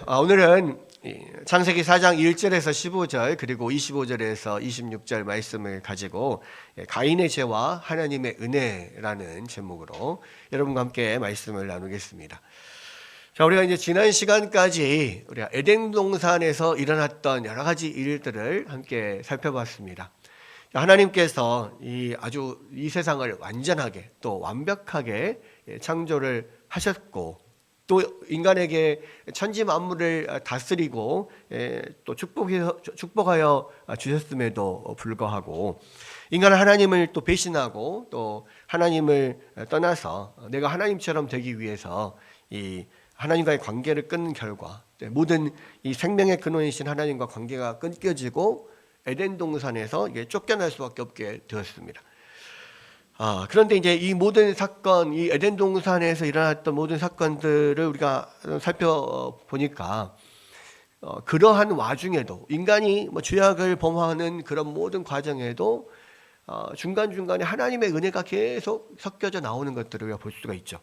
오늘은 창세기 4장 1절에서 15절 그리고 25절에서 26절 말씀을 가지고 가인의 죄와 하나님의 은혜라는 제목으로 여러분과 함께 말씀을 나누겠습니다. 자, 우리가 이제 지난 시간까지 우리가 에덴 동산에서 일어났던 여러 가지 일들을 함께 살펴봤습니다. 하나님께서 이 세상을 완전하게 또 완벽하게 창조를 하셨고 또 인간에게 천지 만물을 다스리고 또 축복하여 주셨음에도 불구하고 인간은 하나님을 또 배신하고 또 하나님을 떠나서 내가 하나님처럼 되기 위해서 이 하나님과의 관계를 끊는 결과 모든 이 생명의 근원이신 하나님과 관계가 끊겨지고 에덴 동산에서 쫓겨날 수밖에 없게 되었습니다. 그런데 이제 이 모든 사건, 이 에덴 동산에서 일어났던 모든 사건들을 우리가 살펴보니까 그러한 와중에도 인간이 죄악을 범하는 그런 모든 과정에도 중간중간에 하나님의 은혜가 계속 섞여져 나오는 것들을 우리가 볼 수가 있죠.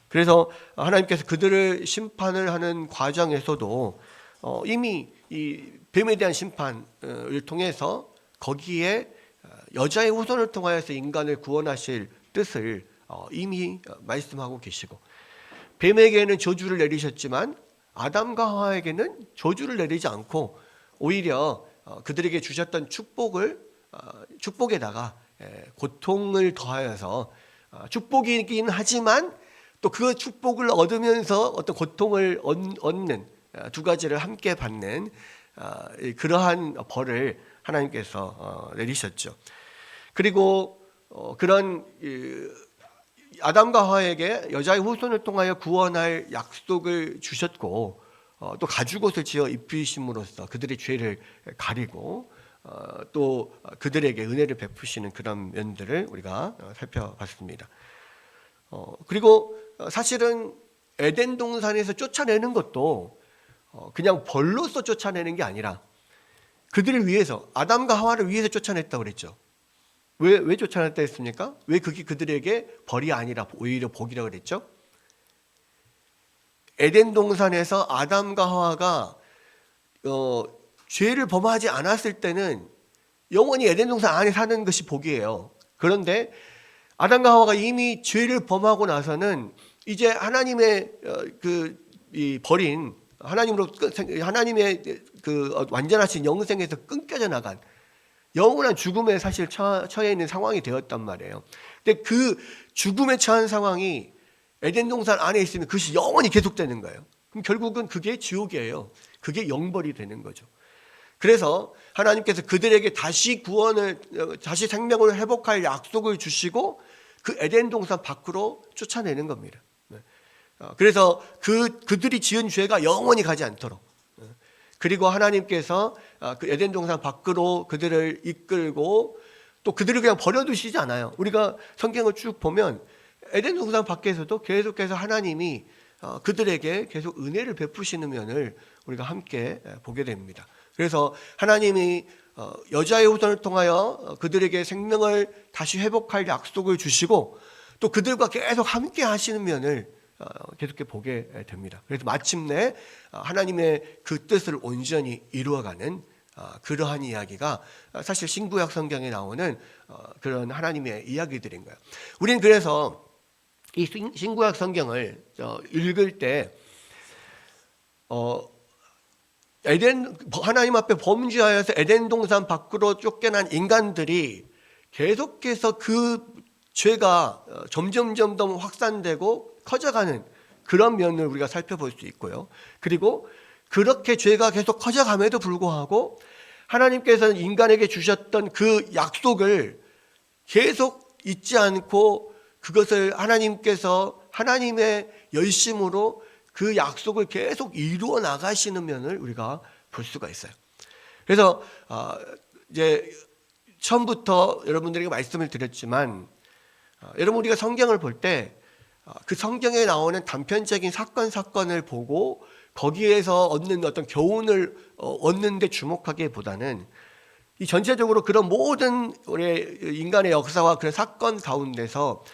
그래서 하나님께서 그들을 심판을 하는 과정에서도 이미 이 뱀에 대한 심판을 통해서 거기에 여자의 후손을 통하여서 인간을 구원하실 뜻을 이미 말씀하고 계시고 뱀에게는 저주를 내리셨지만 아담과 하와에게는 저주를 내리지 않고 오히려 그들에게 주셨던 축복에다가 고통을 더하여서 축복이긴 하지만 또 그 축복을 얻으면서 어떤 고통을 얻는 두 가지를 함께 받는 그러한 벌을 하나님께서 내리셨죠. 그리고 그런 아담과 하와에게 여자의 후손을 통하여 구원할 약속을 주셨고 또 가죽옷을 지어 입히심으로써 그들의 죄를 가리고 또 그들에게 은혜를 베푸시는 그런 면들을 우리가 살펴봤습니다. 그리고 사실은 에덴 동산에서 쫓아내는 것도 그냥 벌로서 쫓아내는 게 아니라 그들을 위해서 아담과 하와를 위해서 쫓아냈다고 그랬죠. 왜 쫓아냈다 했습니까? 왜 그게 그들에게 벌이 아니라 오히려 복이라고 그랬죠? 에덴 동산에서 아담과 하와가 죄를 범하지 않았을 때는 영원히 에덴 동산 안에 사는 것이 복이에요. 그런데 아담과 하와가 이미 죄를 범하고 나서는 이제 하나님의 버린 하나님의 그 완전하신 영생에서 끊겨져 나간 영원한 죽음에 사실 처해 있는 상황이 되었단 말이에요. 근데 그 죽음에 처한 상황이 에덴 동산 안에 있으면 그것이 영원히 계속되는 거예요. 그럼 결국은 그게 지옥이에요. 그게 영벌이 되는 거죠. 그래서 하나님께서 그들에게 다시 다시 생명을 회복할 약속을 주시고 그 에덴 동산 밖으로 쫓아내는 겁니다. 그래서 그들이 지은 죄가 영원히 가지 않도록 그리고 하나님께서 그 에덴 동산 밖으로 그들을 이끌고 또 그들을 그냥 버려두시지 않아요. 우리가 성경을 쭉 보면 에덴 동산 밖에서도 계속해서 하나님이 그들에게 계속 은혜를 베푸시는 면을 우리가 함께 보게 됩니다. 그래서 하나님이 여자의 후손을 통하여 그들에게 생명을 다시 회복할 약속을 주시고 또 그들과 계속 함께 하시는 면을 계속해 보게 됩니다. 그래서 마침내 하나님의 그 뜻을 온전히 이루어가는 그러한 이야기가 사실 신구약 성경에 나오는 그런 하나님의 이야기들인 거예요. 우리는 그래서 이 신구약 성경을 읽을 때 하나님 앞에 범죄하여서 에덴 동산 밖으로 쫓겨난 인간들이 계속해서 그 죄가 점점 확산되고 커져가는 그런 면을 우리가 살펴볼 수 있고요. 그리고 그렇게 죄가 계속 커져감에도 불구하고 하나님께서는 인간에게 주셨던 그 약속을 계속 잊지 않고 그것을 하나님께서 하나님의 열심으로 그 약속을 계속 이루어 나가시는 면을 우리가 볼 수가 있어요. 그래서 이제 처음부터 여러분들에게 말씀을 드렸지만 여러분 우리가 성경을 볼 때 그 성경에 나오는 단편적인 사건을 보고 거기에서 얻는 어떤 교훈을 얻는 데 주목하기보다는 이 전체적으로 그런 모든 우리 인간의 역사와 그런 사건 가운데서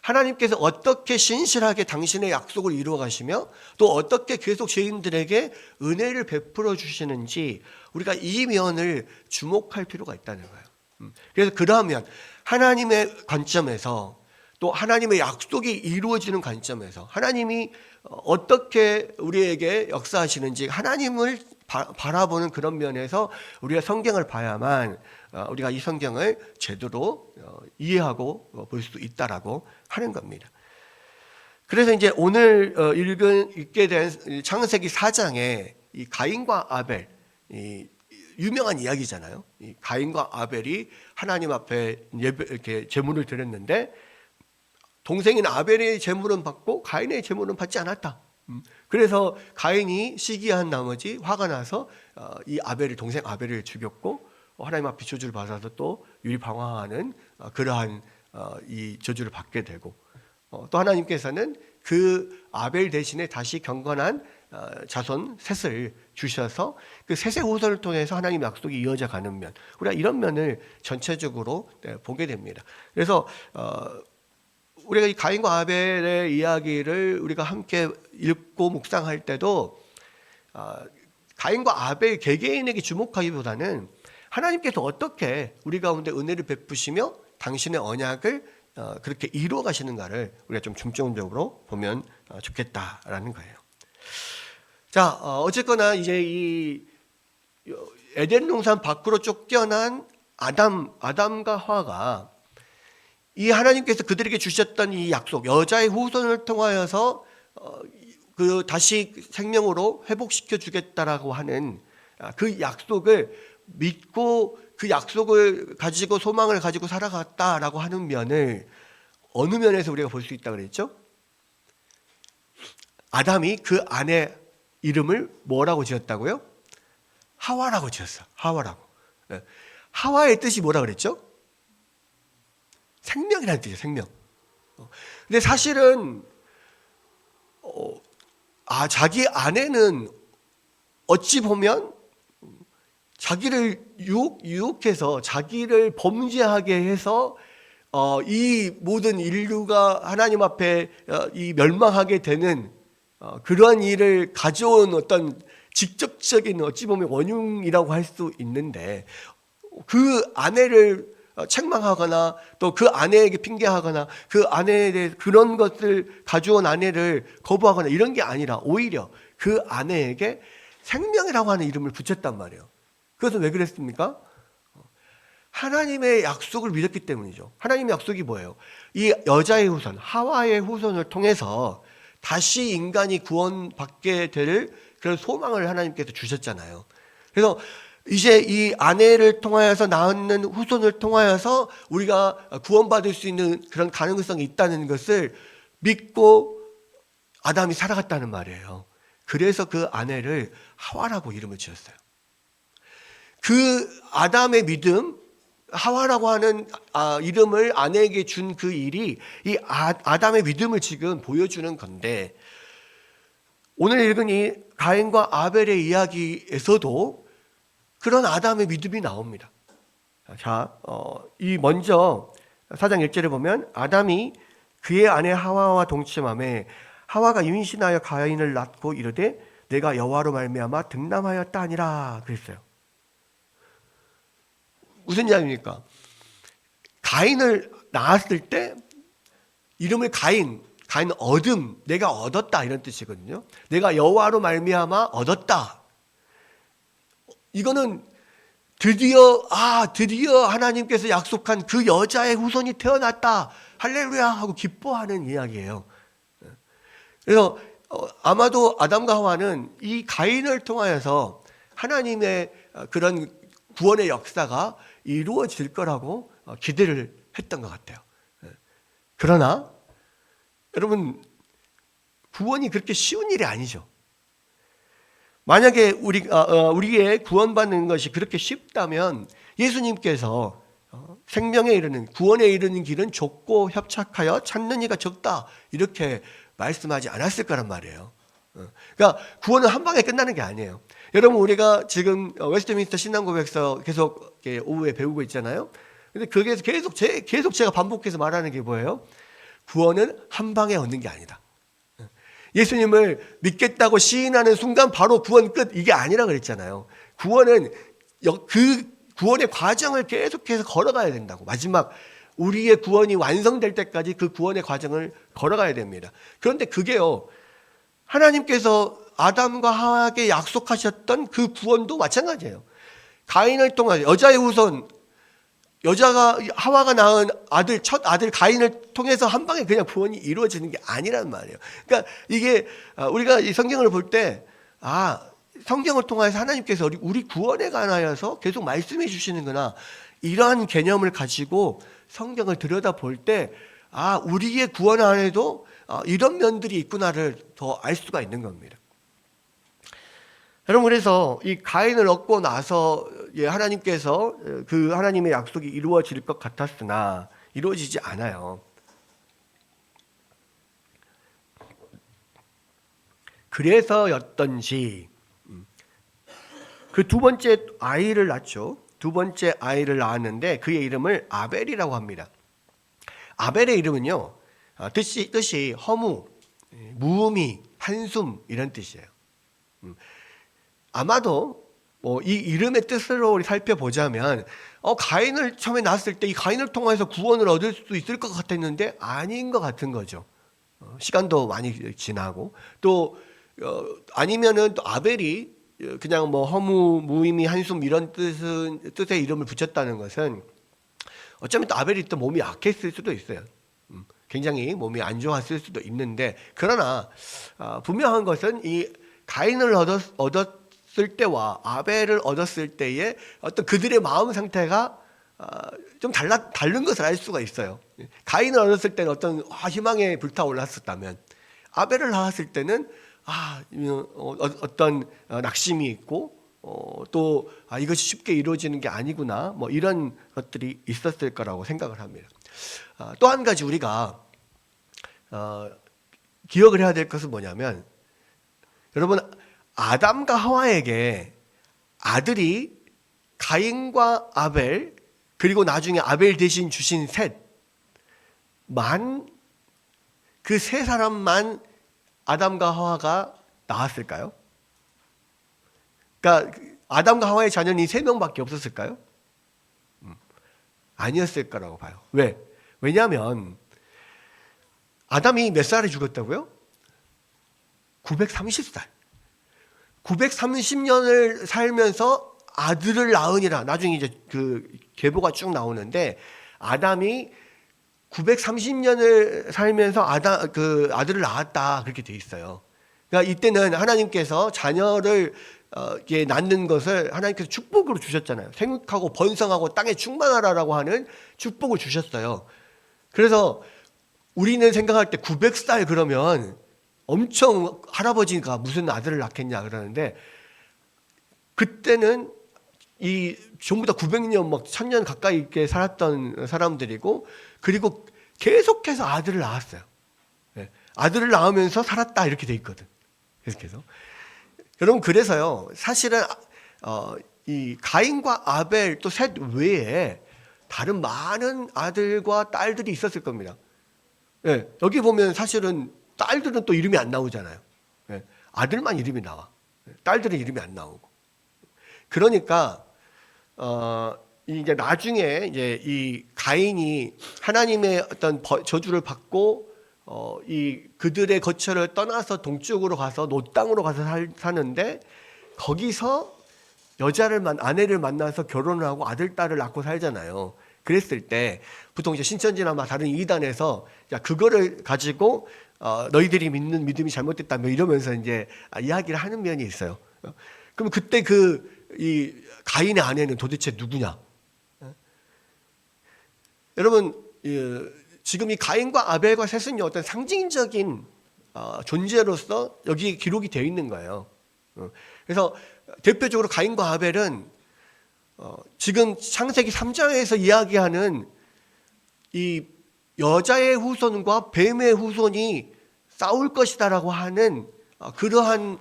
하나님께서 어떻게 신실하게 당신의 약속을 이루어 가시며 또 어떻게 계속 죄인들에게 은혜를 베풀어 주시는지 우리가 이 면을 주목할 필요가 있다는 거예요. 그래서 그러면 하나님의 관점에서 또 하나님의 약속이 이루어지는 관점에서 하나님이 어떻게 우리에게 역사하시는지 하나님을 바라보는 그런 면에서 우리가 성경을 봐야만 우리가 이 성경을 제대로 이해하고 볼 수 있다라고 하는 겁니다. 그래서 이제 오늘 읽게 된 창세기 4장에 이 가인과 아벨, 이 유명한 이야기잖아요. 이 가인과 아벨이 하나님 앞에 이렇게 제물을 드렸는데 동생인 아벨의 제물은 받고 가인의 제물은 받지 않았다. 그래서 가인이 시기한 나머지 화가 나서 이 아벨을 동생 아벨을 죽였고 하나님 앞에 저주를 받아서 또 유리방황하는 그러한 이 저주를 받게 되고 또 하나님께서는 그 아벨 대신에 다시 경건한 자손 셋을 주셔서 그 셋의 후손을 통해서 하나님의 약속이 이어져 가는 면 우리가 이런 면을 전체적으로 보게 됩니다. 그래서 우리가 이 가인과 아벨의 이야기를 우리가 함께 읽고 묵상할 때도 가인과 아벨 개개인에게 주목하기보다는 하나님께서 어떻게 우리 가운데 은혜를 베푸시며 당신의 언약을 그렇게 이루어 가시는가를 우리가 좀 중점적으로 보면 좋겠다라는 거예요. 자, 어쨌거나 이제 이 에덴 동산 밖으로 쫓겨난 아담과 하와가 이 하나님께서 그들에게 주셨던 이 약속, 여자의 후손을 통하여서 그 다시 생명으로 회복시켜 주겠다라고 하는 그 약속을 믿고 그 약속을 가지고 소망을 가지고 살아갔다라고 하는 면을 어느 면에서 우리가 볼 수 있다고 그랬죠? 아담이 그 아내 이름을 뭐라고 지었다고요? 하와라고 지었어. 하와라고. 하와의 뜻이 뭐라 그랬죠? 생명이라는 뜻이에요. 생명. 근데 사실은 자기 아내는 어찌 보면 자기를 유혹해서 자기를 범죄하게 해서 이 모든 인류가 하나님 앞에 이 멸망하게 되는 그러한 일을 가져온 어떤 직접적인 어찌 보면 원흉이라고 할 수 있는데 그 아내를 책망하거나 또 그 아내에게 핑계하거나 그 아내에 대해 그런 것을 가져온 아내를 거부하거나 이런 게 아니라 오히려 그 아내에게 생명이라고 하는 이름을 붙였단 말이에요. 그것은 왜 그랬습니까? 하나님의 약속을 믿었기 때문이죠. 하나님의 약속이 뭐예요? 이 여자의 후손, 하와의 후손을 통해서 다시 인간이 구원받게 될 그런 소망을 하나님께서 주셨잖아요. 그래서 이제 이 아내를 통하여서 낳는 후손을 통하여서 우리가 구원받을 수 있는 그런 가능성이 있다는 것을 믿고 아담이 살아갔다는 말이에요. 그래서 그 아내를 하와라고 이름을 지었어요. 그 아담의 믿음, 하와라고 하는 이름을 아내에게 준 그 일이 이 아담의 믿음을 지금 보여주는 건데 오늘 읽은 이 가인과 아벨의 이야기에서도 그런 아담의 믿음이 나옵니다. 자, 이 먼저 4장 1절에 보면 아담이 그의 아내 하와와 동침하매 하와가 임신하여 가인을 낳고 이르되 내가 여호와로 말미암아 득남하였다 하니라 그랬어요. 무슨 이야기입니까? 가인을 낳았을 때 이름을 가인은 얻음, 내가 얻었다 이런 뜻이거든요. 내가 여호와로 말미암아 얻었다. 이거는 드디어 하나님께서 약속한 그 여자의 후손이 태어났다. 할렐루야 하고 기뻐하는 이야기예요. 그래서 아마도 아담과 하와는 이 가인을 통하여서 하나님의 그런 구원의 역사가 이루어질 거라고 기대를 했던 것 같아요. 그러나 여러분 구원이 그렇게 쉬운 일이 아니죠. 만약에 우리의 구원받는 것이 그렇게 쉽다면 예수님께서 생명에 이르는 구원에 이르는 길은 좁고 협착하여 찾는 이가 적다 이렇게 말씀하지 않았을 거란 말이에요. 그러니까 구원은 한 방에 끝나는 게 아니에요. 여러분 우리가 지금 웨스트민스터 신앙고백서 계속 오후에 배우고 있잖아요. 근데 거기에서 계속 제가 반복해서 말하는 게 뭐예요? 구원은 한 방에 얻는 게 아니다. 예수님을 믿겠다고 시인하는 순간 바로 구원 끝, 이게 아니라 그랬잖아요. 구원은 그 구원의 과정을 계속해서 걸어가야 된다고. 마지막 우리의 구원이 완성될 때까지 그 구원의 과정을 걸어가야 됩니다. 그런데 그게요, 하나님께서 아담과 하와에게 약속하셨던 그 구원도 마찬가지예요. 가인을 통해 여자의 후손, 여자가 하와가 낳은 아들, 첫 아들 가인을 통해서 한 방에 그냥 구원이 이루어지는 게 아니란 말이에요. 그러니까 이게 우리가 이 성경을 볼 때 성경을 통해서 하나님께서 우리 구원에 관하여서 계속 말씀해 주시는구나, 이러한 개념을 가지고 성경을 들여다볼 때 우리의 구원 안에도 이런 면들이 있구나를 더 알 수가 있는 겁니다. 여러분, 그래서 이 가인을 얻고 나서 하나님께서 그 하나님의 약속이 이루어질 것 같았으나 이루어지지 않아요. 그래서였던지 그 두 번째 아이를 낳죠. 두 번째 아이를 낳았는데 그의 이름을 아벨이라고 합니다. 아벨의 이름은요, 뜻이 허무, 무음이, 한숨 이런 뜻이에요. 아마도 이 이름의 뜻으로 우리 살펴보자면 가인을 처음에 낳았을 때 이 가인을 통해서 구원을 얻을 수 있을 것 같았는데 아닌 것 같은 거죠. 시간도 많이 지나고 또 아니면은 또 아벨이 그냥 허무, 무의미, 한숨 이런 뜻의 이름을 붙였다는 것은 어쩌면 또 아벨이 또 몸이 약했을 수도 있어요. 굉장히 몸이 안 좋았을 수도 있는데, 그러나 분명한 것은 이 가인을 얻었을 때와 아벨을 얻었을 때의 어떤 그들의 마음 상태가 좀 다른 것을 알 수가 있어요. 가인을 얻었을 때는 어떤 희망에 불타올랐었다면, 아벨을 낳았을 때는 어떤 낙심이 있고 또 이것이 쉽게 이루어지는 게 아니구나, 이런 것들이 있었을 거라고 생각을 합니다. 또 한 가지 우리가 기억을 해야 될 것은 뭐냐면, 여러분, 아담과 하와에게 아들이 가인과 아벨, 그리고 나중에 아벨 대신 주신 셋만, 그 세 사람만 아담과 하와가 낳았을까요? 그러니까 아담과 하와의 자녀는 이 세 명밖에 없었을까요? 아니었을 거라고 봐요. 왜? 왜냐하면 아담이 몇 살에 죽었다고요? 930살. 930년을 살면서 아들을 낳으니라. 나중에 이제 그 계보가 쭉 나오는데, 아담이 930년을 살면서 아들을 낳았다, 그렇게 돼 있어요. 그러니까 이때는 하나님께서 자녀를 낳는 것을 하나님께서 축복으로 주셨잖아요. 생육하고 번성하고 땅에 충만하라라고 하는 축복을 주셨어요. 그래서 우리는 생각할 때 900살 그러면 엄청 할아버지가 무슨 아들을 낳겠냐 그러는데, 그때는 이 전부 다 900년 1000년 가까이 있게 살았던 사람들이고, 그리고 계속해서 아들을 낳았어요. 아들을 낳으면서 살았다, 이렇게 돼 있거든. 계속해서. 여러분, 그래서요, 사실은 이 가인과 아벨 또 셋 외에 다른 많은 아들과 딸들이 있었을 겁니다. 여기 보면 사실은 딸들은 또 이름이 안 나오잖아요. 아들만 이름이 나와. 딸들은 이름이 안 나오고. 그러니까 이제 나중에 이제 이 가인이 하나님의 어떤 저주를 받고 이 그들의 거처를 떠나서 동쪽으로 가서 노 땅으로 가서 사는데, 거기서 아내를 만나서 결혼을 하고 아들 딸을 낳고 살잖아요. 그랬을 때 보통 이제 신천지나 다른 이단에서 그거를 가지고 너희들이 믿는 믿음이 잘못됐다며 이러면서 이제 이야기를 하는 면이 있어요. 그럼 그때 이 가인의 아내는 도대체 누구냐? 여러분, 지금 이 가인과 아벨과 셋은 어떤 상징적인 존재로서 여기 기록이 되어 있는 거예요. 그래서 대표적으로 가인과 아벨은 지금 창세기 3장에서 이야기하는 이 여자의 후손과 뱀의 후손이 싸울 것이다라고 하는 그러한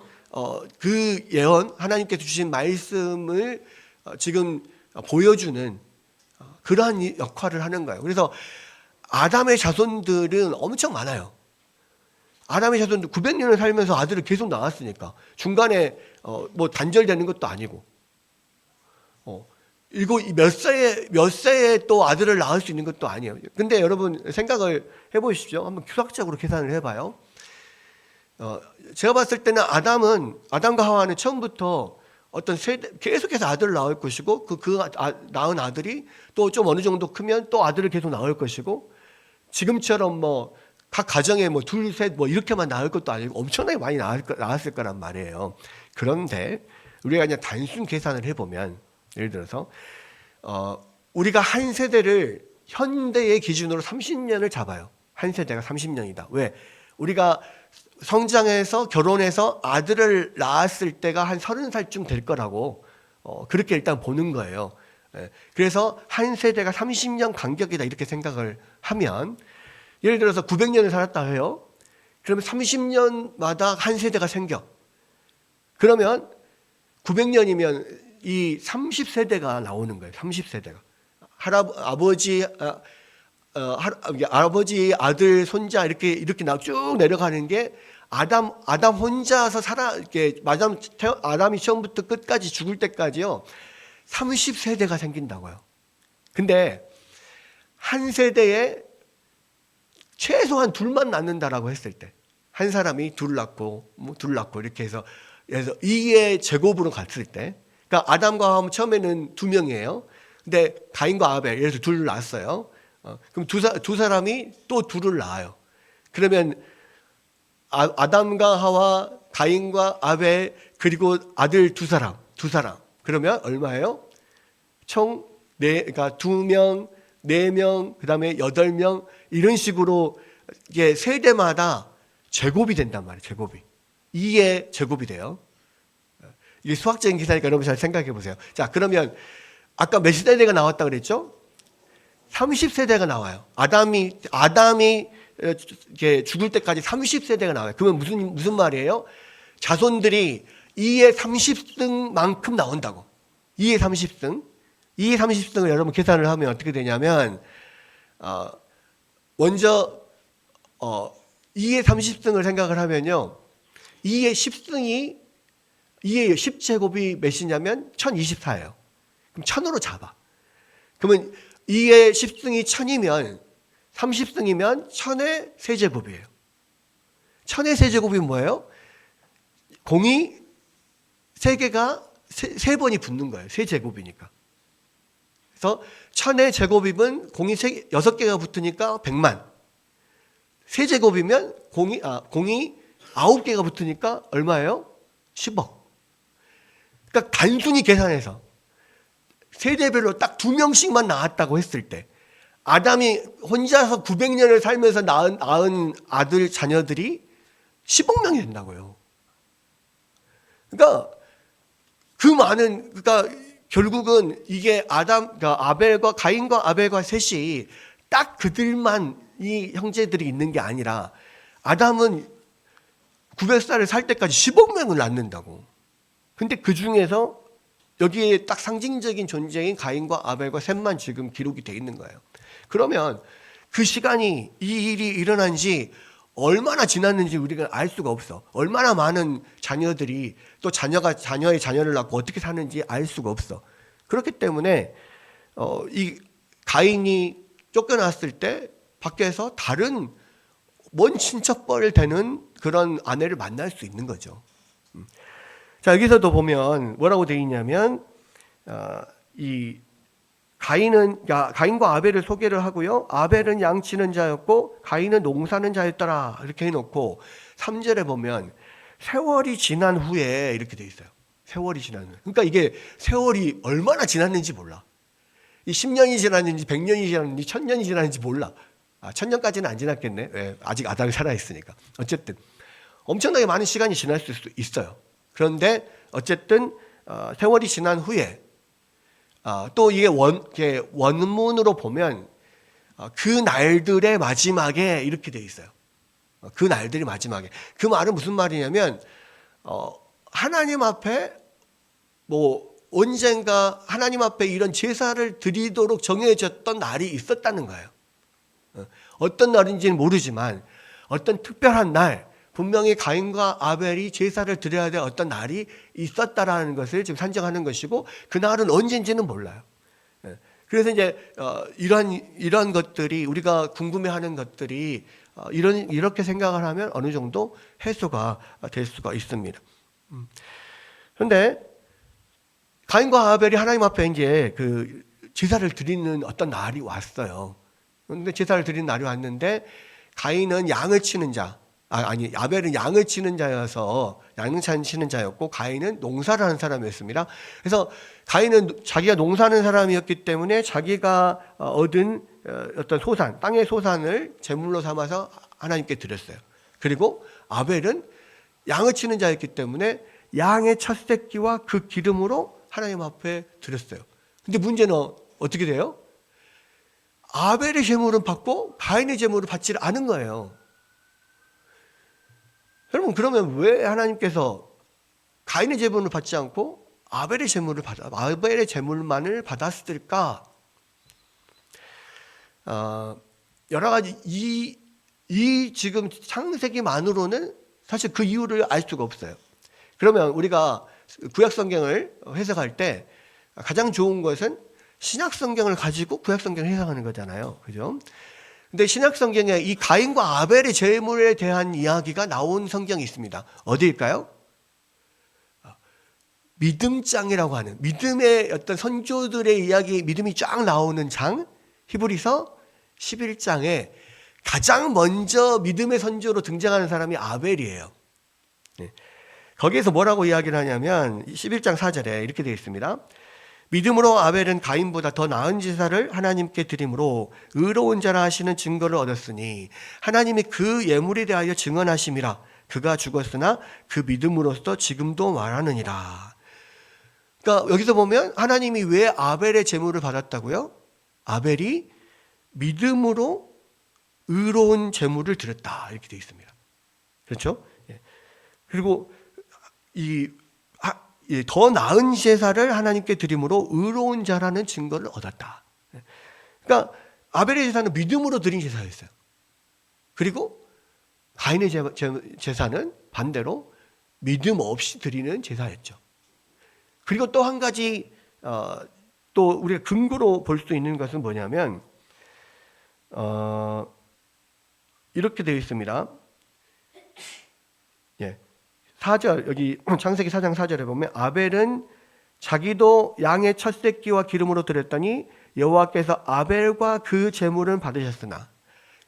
그 예언, 하나님께서 주신 말씀을 지금 보여주는 그러한 역할을 하는 거예요. 그래서 아담의 자손들은 엄청 많아요. 아담의 자손들 900년을 살면서 아들을 계속 낳았으니까 중간에 뭐 단절되는 것도 아니고 이거 몇 세에 또 아들을 낳을 수 있는 것도 아니에요. 근데 여러분 생각을 해보십시오. 한번 수학적으로 계산을 해봐요. 제가 봤을 때는 아담과 하와는 처음부터 어떤 세대 계속해서 아들을 낳을 것이고 낳은 아들이 또 좀 어느 정도 크면 또 아들을 계속 낳을 것이고 지금처럼 뭐 각 가정에 뭐 둘, 셋 뭐 이렇게만 낳을 것도 아니고 엄청나게 많이 낳았을 거란 말이에요. 그런데 우리가 그냥 단순 계산을 해보면 예를 들어서 우리가 한 세대를 현대의 기준으로 30년을 잡아요. 한 세대가 30년이다. 왜? 우리가 성장해서 결혼해서 아들을 낳았을 때가 한 30살쯤 될 거라고 그렇게 일단 보는 거예요. 그래서 한 세대가 30년 간격이다 이렇게 생각을 하면 예를 들어서 900년을 살았다 해요. 그러면 30년마다 한 세대가 생겨. 그러면 900년이면 이 30세대가 나오는 거예요. 30세대가. 아버지, 아들, 손자 이렇게 쭉 내려가는 게 아담 혼자서 아담이 처음부터 끝까지 죽을 때까지요. 30세대가 생긴다고요. 근데 한 세대에 최소한 둘만 낳는다라고 했을 때 한 사람이 둘 낳고 이렇게 해서 2의 제곱으로 갔을 때 그러니까 아담과 하와 처음에는 2명이에요. 근데 가인과 아벨 예를 들어서 둘을 낳았어요. 그럼 두 사람이 또 둘을 낳아요. 그러면 아담과 하와, 가인과 아벨 그리고 아들 두 사람 그러면 얼마예요? 총 그러니까 2명, 4명, 그다음에 8명 이런 식으로 이게 세대마다 제곱이 된단 말이에요. 제곱이 2의 제곱이 돼요. 이게 수학적인 기사니까 여러분 잘 생각해 보세요. 자, 그러면 아까 몇 세대가 나왔다 그랬죠? 30세대가 나와요. 아담이 이렇게 죽을 때까지 30세대가 나와요. 그러면 무슨 말이에요? 자손들이 2의 30승만큼 나온다고. 2의 30승. 2의 30승을 여러분 계산을 하면 어떻게 되냐면 먼저 2의 30승을 생각을 하면요. 2의 10승이 2의 10제곱이 몇이냐면 1024예요. 그럼 1000으로 잡아. 그러면 2의 10승이 1000이면 30승이면 1000의 세제곱이에요. 1000의 세제곱이 뭐예요? 공이 3개가 3번이 붙는 거예요. 세제곱이니까. 그래서 1000의 제곱이면 공이 6개가 붙으니까 100만. 세제곱이면 공이 9개가 붙으니까 얼마예요? 10억. 그러니까 단순히 계산해서 세대별로 딱 2명씩만 낳았다고 했을 때 아담이 혼자서 900년을 살면서 낳은 아들 자녀들이 10억 명이 된다고요. 그러니까 그러니까 결국은 이게 그러니까 가인과 아벨과 셋이 딱 그들만 이 형제들이 있는 게 아니라 아담은 900살을 살 때까지 10억 명을 낳는다고. 근데 그 중에서 여기에 딱 상징적인 존재인 가인과 아벨과 셋만 지금 기록이 돼 있는 거예요. 그러면 그 시간이 이 일이 일어난 지 얼마나 지났는지 우리가 알 수가 없어. 얼마나 많은 자녀들이 또 자녀의 자녀를 낳고 어떻게 사는지 알 수가 없어. 그렇기 때문에 이 가인이 쫓겨났을 때 밖에서 다른 먼 친척벌 되는 그런 아내를 만날 수 있는 거죠. 자, 여기서도 보면 뭐라고 되어 있냐면 이 가인과 아벨을 소개를 하고요. 아벨은 양치는 자였고 가인은 농사는 자였더라 이렇게 해놓고 3절에 보면 세월이 지난 후에 이렇게 돼 있어요. 세월이 지난 후에. 그러니까 이게 세월이 얼마나 지났는지 몰라. 이 10년이 지났는지 100년이 지났는지 1000년이 지났는지 몰라. 1000년까지는 안 지났겠네. 왜? 아직 아담이 살아있으니까. 어쨌든 엄청나게 많은 시간이 지날 수 있어요. 그런데 어쨌든 세월이 지난 후에 또 이게 원문으로 보면 그 날들의 마지막에 이렇게 돼 있어요. 그 날들이 마지막에. 그 말은 무슨 말이냐면 하나님 앞에 언젠가 하나님 앞에 이런 제사를 드리도록 정해졌던 날이 있었다는 거예요. 어떤 날인지는 모르지만 어떤 특별한 날, 분명히 가인과 아벨이 제사를 드려야 될 어떤 날이 있었다라는 것을 지금 산정하는 것이고, 그 날은 언제인지는 몰라요. 그래서 이제 이러한 것들이, 우리가 궁금해하는 것들이 이렇게 생각을 하면 어느 정도 해소가 될 수가 있습니다. 그런데 가인과 아벨이 하나님 앞에 이제 그 제사를 드리는 어떤 날이 왔어요. 그런데 제사를 드리는 날이 왔는데, 가인은 양을 치는 자, 아벨은 양을 치는 자여서 양을 치는 자였고, 가인은 농사를 하는 사람이었습니다. 그래서 가인은 자기가 농사하는 사람이었기 때문에 자기가 얻은 어떤 소산, 땅의 소산을 제물로 삼아서 하나님께 드렸어요. 그리고 아벨은 양을 치는 자였기 때문에 양의 첫 새끼와 그 기름으로 하나님 앞에 드렸어요. 근데 문제는 어떻게 돼요? 아벨의 제물은 받고 가인의 제물을 받지 않은 거예요. 여러분, 그러면 왜 하나님께서 가인의 제물을 받지 않고 아벨의 제물만을 받았을까? 여러 가지 이 지금 창세기만으로는 사실 그 이유를 알 수가 없어요. 그러면 우리가 구약 성경을 해석할 때 가장 좋은 것은 신약 성경을 가지고 구약 성경을 해석하는 거잖아요. 그죠? 근데 신약 성경에 이 가인과 아벨의 제물에 대한 이야기가 나온 성경이 있습니다. 어디일까요? 믿음장이라고 하는, 믿음의 어떤 선조들의 이야기, 믿음이 쫙 나오는 장, 히브리서 11장에 가장 먼저 믿음의 선조로 등장하는 사람이 아벨이에요. 거기에서 뭐라고 이야기를 하냐면 11장 4절에 이렇게 되어 있습니다. 믿음으로 아벨은 가인보다 더 나은 제사를 하나님께 드림으로 의로운 자라 하시는 증거를 얻었으니 하나님이 그 예물에 대하여 증언하심이라. 그가 죽었으나 그 믿음으로써 지금도 말하느니라. 그러니까 여기서 보면 하나님이 왜 아벨의 제물을 받았다고요? 아벨이 믿음으로 의로운 제물을 드렸다, 이렇게 되어 있습니다. 그렇죠? 그리고 더 나은 제사를 하나님께 드림으로 의로운 자라는 증거를 얻었다. 그러니까 아벨의 제사는 믿음으로 드린 제사였어요. 그리고 가인의 제사는 반대로 믿음 없이 드리는 제사였죠. 그리고 또 한 가지 또 우리가 근거로 볼 수 있는 것은 뭐냐면 이렇게 되어 있습니다. 4절, 여기 창세기 4장 4절에 보면 아벨은 자기도 양의 첫 새끼와 기름으로 드렸더니 여호와께서 아벨과 그 제물은 받으셨으나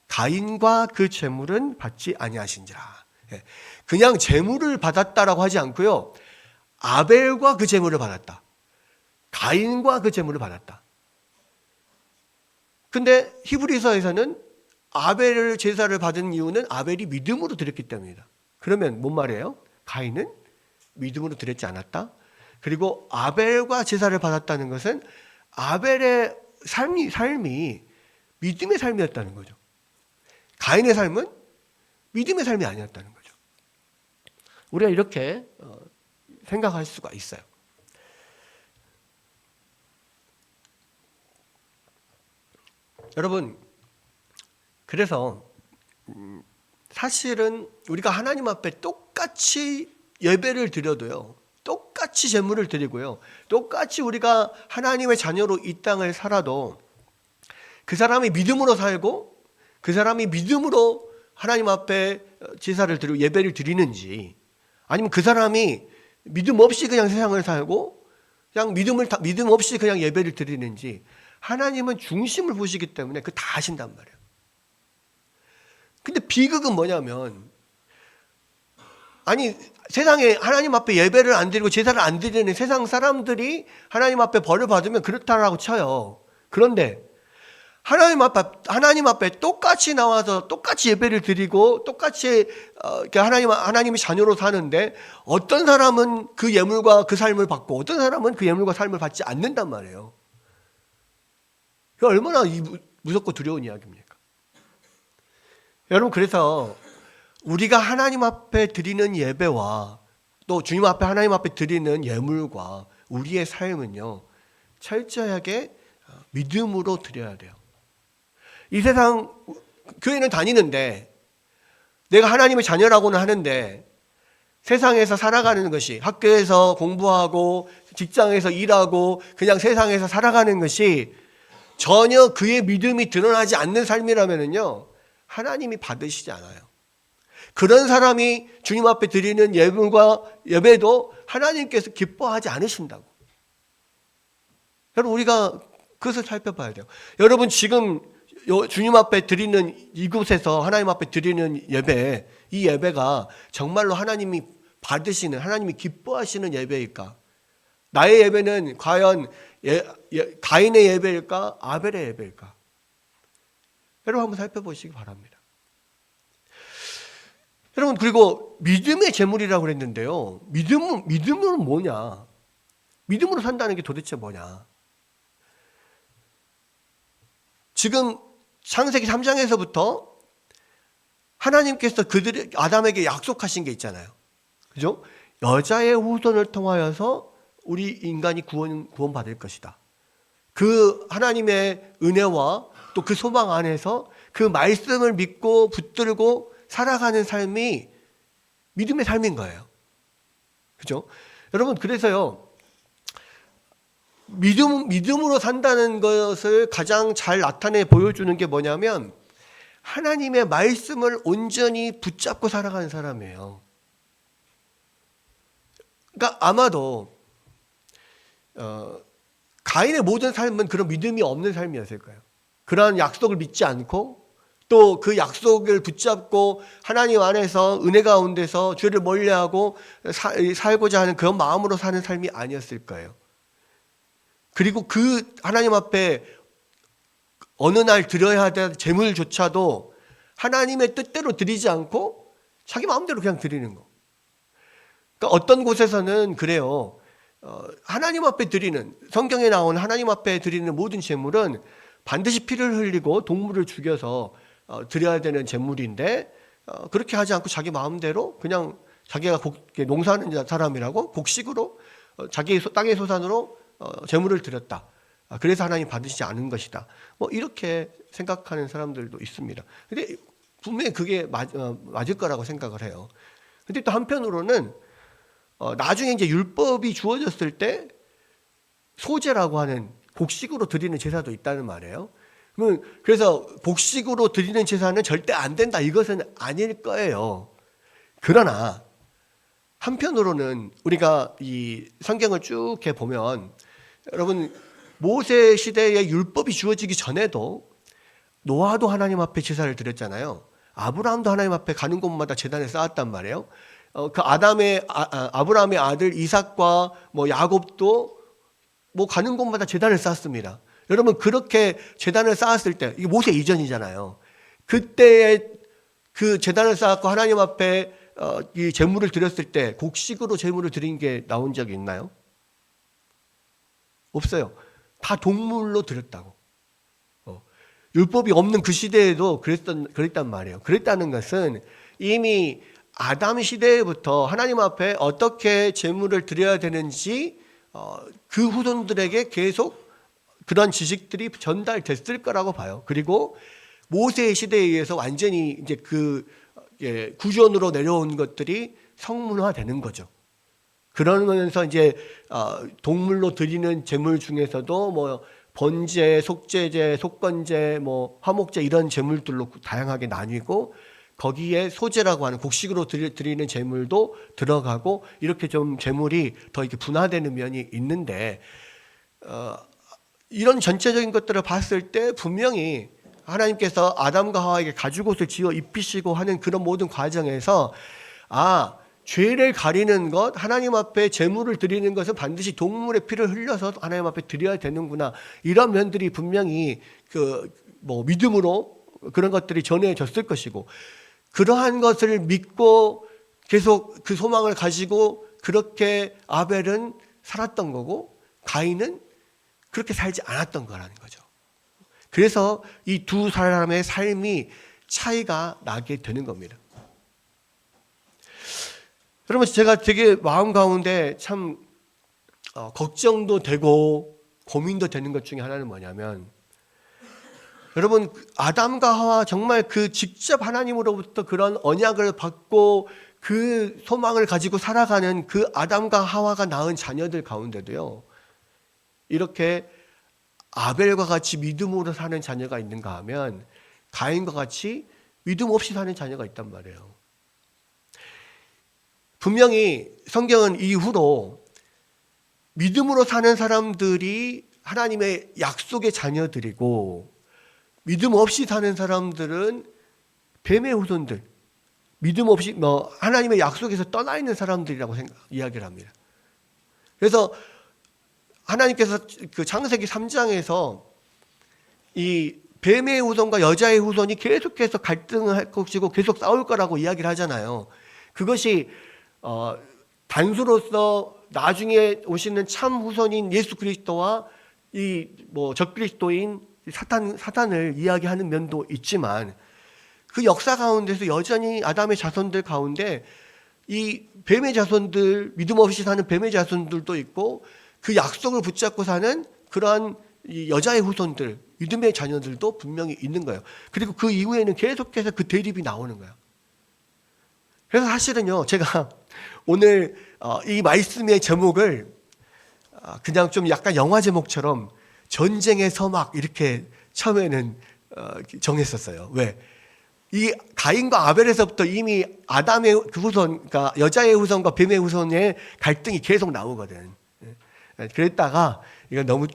가인과 그 제물은 받지 아니하신지라. 그냥 제물을 받았다라고 하지 않고요, 아벨과 그 제물을 받았다, 가인과 그 제물을 받았다. 근데 히브리서에서는 아벨을 제사를 받은 이유는 아벨이 믿음으로 드렸기 때문이다. 그러면 뭔 말이에요? 가인은 믿음으로 드렸지 않았다. 그리고 아벨과 제사를 받았다는 것은 아벨의 삶이 믿음의 삶이었다는 거죠. 가인의 삶은 믿음의 삶이 아니었다는 거죠. 우리가 이렇게 생각할 수가 있어요. 여러분, 그래서 사실은 우리가 하나님 앞에 똑같이 예배를 드려도요, 똑같이 제물을 드리고요, 똑같이 우리가 하나님의 자녀로 이 땅을 살아도 그 사람이 믿음으로 살고 그 사람이 믿음으로 하나님 앞에 제사를 드리고 예배를 드리는지, 아니면 그 사람이 믿음 없이 그냥 세상을 살고 그냥 믿음 없이 그냥 예배를 드리는지, 하나님은 중심을 보시기 때문에 그 다 아신단 말이에요. 근데 비극은 뭐냐면, 아니 세상에 하나님 앞에 예배를 안 드리고 제사를 안 드리는 세상 사람들이 하나님 앞에 벌을 받으면 그렇다라고 쳐요. 그런데 하나님 앞에 똑같이 나와서 똑같이 예배를 드리고 똑같이 하나님의 자녀로 사는데, 어떤 사람은 그 예물과 그 삶을 받고 어떤 사람은 그 예물과 삶을 받지 않는단 말이에요. 그 얼마나 무섭고 두려운 이야기입니까? 여러분, 그래서 우리가 하나님 앞에 드리는 예배와 또 주님 앞에 하나님 앞에 드리는 예물과 우리의 삶은요, 철저하게 믿음으로 드려야 돼요. 이 세상 교회는 다니는데 내가 하나님의 자녀라고는 하는데 세상에서 살아가는 것이, 학교에서 공부하고 직장에서 일하고 그냥 세상에서 살아가는 것이 전혀 그의 믿음이 드러나지 않는 삶이라면요, 하나님이 받으시지 않아요. 그런 사람이 주님 앞에 드리는 예물과 예배도 하나님께서 기뻐하지 않으신다고. 여러분, 우리가 그것을 살펴봐야 돼요. 여러분, 지금 주님 앞에 드리는 이곳에서 하나님 앞에 드리는 예배, 이 예배가 정말로 하나님이 받으시는, 하나님이 기뻐하시는 예배일까? 나의 예배는 과연 가인의 예배일까? 아벨의 예배일까? 여러분, 한번 살펴보시기 바랍니다. 여러분, 그리고 믿음의 제물이라고 그랬는데요, 믿음은 뭐냐? 믿음으로 산다는 게 도대체 뭐냐? 지금 창세기 3장에서부터 하나님께서 아담에게 약속하신 게 있잖아요. 그죠? 여자의 후손을 통하여서 우리 인간이 구원받을 것이다. 그 하나님의 은혜와 또 그 소망 안에서 그 말씀을 믿고 붙들고 살아가는 삶이 믿음의 삶인 거예요. 그죠? 여러분, 그래서요, 믿음으로 산다는 것을 가장 잘 나타내 보여주는 게 뭐냐면 하나님의 말씀을 온전히 붙잡고 살아가는 사람이에요. 그러니까 아마도 가인의 모든 삶은 그런 믿음이 없는 삶이었을 거예요. 그러한 약속을 믿지 않고 또 그 약속을 붙잡고 하나님 안에서 은혜 가운데서 죄를 멀리하고 살고자 하는 그런 마음으로 사는 삶이 아니었을 거예요. 그리고 그 하나님 앞에 어느 날 드려야 될 제물조차도 하나님의 뜻대로 드리지 않고 자기 마음대로 그냥 드리는 거. 그러니까 어떤 곳에서는 그래요. 하나님 앞에 드리는, 성경에 나오는 하나님 앞에 드리는 모든 제물은 반드시 피를 흘리고 동물을 죽여서 드려야 되는 제물인데 그렇게 하지 않고 자기 마음대로 그냥 자기가 농사하는 사람이라고 곡식으로 자기 땅의 소산으로 제물을 드렸다. 그래서 하나님 받으시지 않은 것이다. 뭐 이렇게 생각하는 사람들도 있습니다. 근데 분명히 그게 맞을 거라고 생각을 해요. 근데 또 한편으로는 나중에 이제 율법이 주어졌을 때 소제라고 하는 곡식으로 드리는 제사도 있다는 말이에요. 그래서 곡식으로 드리는 제사는 절대 안 된다, 이것은 아닐 거예요. 그러나 한편으로는 우리가 이 성경을 쭉 이렇게 보면 여러분, 모세 시대에 율법이 주어지기 전에도 노아도 하나님 앞에 제사를 드렸잖아요. 아브라함도 하나님 앞에 가는 곳마다 제단을 쌓았단 말이에요. 그 아브라함의 아들 이삭과 야곱도 가는 곳마다 제단을 쌓았습니다. 여러분, 그렇게 제단을 쌓았을 때, 이게 모세 이전이잖아요. 그때에 그 제단을 쌓았고 하나님 앞에 이 제물을 드렸을 때 곡식으로 제물을 드린 게 나온 적이 있나요? 없어요. 다 동물로 드렸다고. 율법이 없는 그 시대에도 그랬단 말이에요. 그랬다는 것은 이미 아담 시대부터 하나님 앞에 어떻게 제물을 드려야 되는지 그 후손들에게 계속 그런 지식들이 전달됐을 거라고 봐요. 그리고 모세의 시대에 의해서 완전히 이제 구전으로 내려온 것들이 성문화되는 거죠. 그러면서 이제 동물로 드리는 제물 중에서도 번제, 속죄제, 속건제, 화목제 이런 제물들로 다양하게 나뉘고 거기에 소제라고 하는 곡식으로 드리는 제물도 들어가고 이렇게 좀 제물이 더 이렇게 분화되는 면이 있는데 이런 전체적인 것들을 봤을 때 분명히 하나님께서 아담과 하와에게 가죽옷을 지어 입히시고 하는 그런 모든 과정에서 죄를 가리는 것, 하나님 앞에 제물을 드리는 것은 반드시 동물의 피를 흘려서 하나님 앞에 드려야 되는구나, 이런 면들이 분명히 믿음으로 그런 것들이 전해졌을 것이고, 그러한 것을 믿고 계속 그 소망을 가지고 그렇게 아벨은 살았던 거고 가인은 그렇게 살지 않았던 거라는 거죠. 그래서 이 두 사람의 삶이 차이가 나게 되는 겁니다. 여러분, 제가 되게 마음 가운데 참 걱정도 되고 고민도 되는 것 중에 하나는 뭐냐면 여러분, 아담과 하와 정말 그 직접 하나님으로부터 그런 언약을 받고 그 소망을 가지고 살아가는 그 아담과 하와가 낳은 자녀들 가운데도요, 이렇게 아벨과 같이 믿음으로 사는 자녀가 있는가 하면 가인과 같이 믿음 없이 사는 자녀가 있단 말이에요. 분명히 성경은 이후로 믿음으로 사는 사람들이 하나님의 약속의 자녀들이고, 믿음 없이 사는 사람들은 뱀의 후손들, 믿음 없이 하나님의 약속에서 떠나 있는 사람들이라고 이야기를 합니다. 그래서 하나님께서 그 창세기 3장에서 이 뱀의 후손과 여자의 후손이 계속해서 갈등을 할 것이고 계속 싸울 거라고 이야기를 하잖아요. 그것이 단수로서 나중에 오시는 참 후손인 예수 그리스도와 이 적그리스도인 사탄을 이야기하는 면도 있지만, 그 역사 가운데서 여전히 아담의 자손들 가운데 이 뱀의 자손들, 믿음 없이 사는 뱀의 자손들도 있고, 그 약속을 붙잡고 사는 그러한 이 여자의 후손들, 믿음의 자녀들도 분명히 있는 거예요. 그리고 그 이후에는 계속해서 그 대립이 나오는 거예요. 그래서 사실은요, 제가 오늘 이 말씀의 제목을 그냥 좀 약간 영화 제목처럼 전쟁의 서막 이렇게 처음에는 정했었어요. 왜? 이 가인과 아벨에서부터 이미 아담의 그 후손, 그러니까 여자의 후손과 뱀의 후손의 갈등이 계속 나오거든. 그랬다가 이거 너무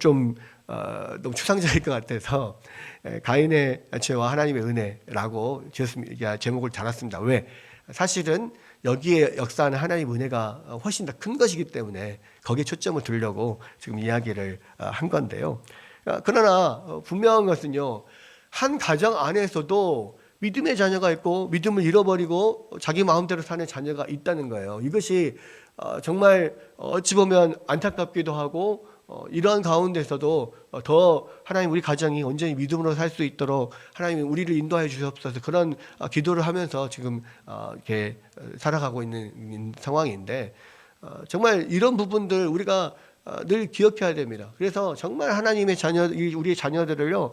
추상적일 것 같아서 가인의 죄와 하나님의 은혜라고 제목을 달았습니다. 왜? 사실은 여기에 역사하는 하나님의 은혜가 훨씬 더 큰 것이기 때문에 거기에 초점을 두려고 지금 이야기를 한 건데요. 그러나 분명한 것은요, 한 가정 안에서도 믿음의 자녀가 있고 믿음을 잃어버리고 자기 마음대로 사는 자녀가 있다는 거예요. 이것이 정말 어찌 보면 안타깝기도 하고, 이러한 가운데서도 더 하나님 우리 가정이 온전히 믿음으로 살 수 있도록 하나님이 우리를 인도하여 주시옵소서, 그런 기도를 하면서 지금 이렇게 살아가고 있는 상황인데, 정말 이런 부분들 우리가 늘 기억해야 됩니다. 그래서 정말 하나님의 자녀, 우리의 자녀들을요,